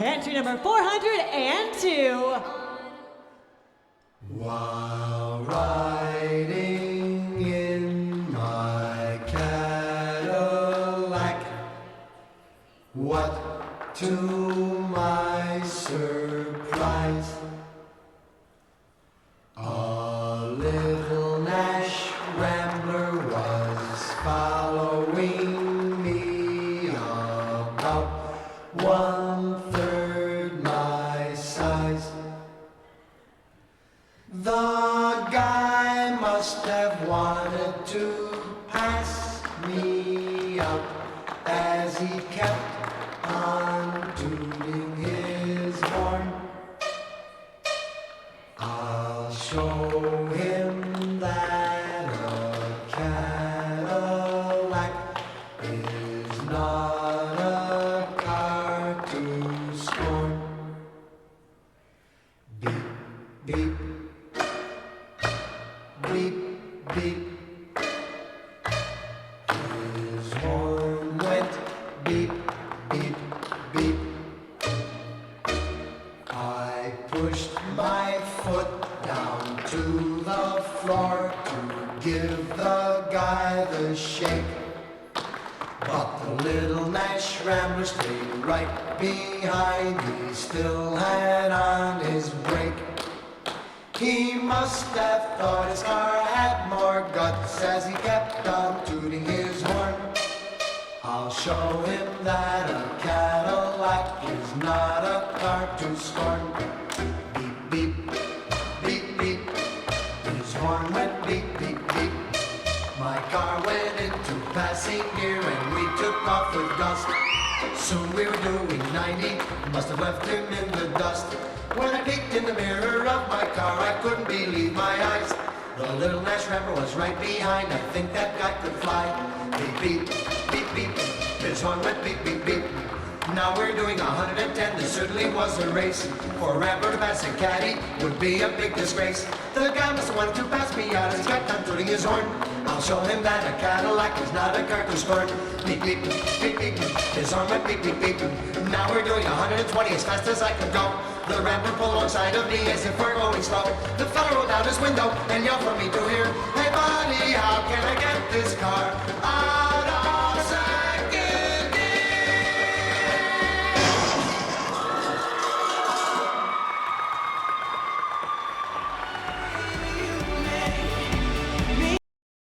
Entry number 402. While riding in my Cadillac, what to my surprise, a little Nash Rambler was following me about 1/3 my size. The guy must have wanted to pass me up as he kept on tooting his horn. I'll show him that a Cadillac is not a car to scorn. Beep, beep. Beep, beep. His horn went beep, beep, beep. I pushed my foot down to the floor to give the guy the shake. But the little Nash Rambler stayed right behind. He still had on his brake. He must have thought his car had more guts as he kept on tooting his horn. I'll show him that a Cadillac is not a car to scorn. Beep, beep, beep, beep. His horn went beep, beep, beep. My car went into passing gear and we took off with dust. Soon we were doing 90, must have left him in the dust. When I peeked in the mirror of my car, I couldn't believe my eyes. The little Nash Rambler was right behind. I think that guy could fly. Beep, beep, beep, beep. His horn went beep, beep, beep. Now we're doing 110. This certainly was a race. For a Rambler to pass a caddy would be a big disgrace. The guy must have wanted to pass me out as he kept on tooting his horn. I'll show him that a Cadillac is not a car to scorn. Beep, beep, beep, beep. His horn went beep, beep, beep. Now we're doing 120 as fast as I could go. The Rambler pulled alongside of me as if we're going slow. The fella rolled out his window and yelled for me to hear, "Hey buddy, how can I get this car?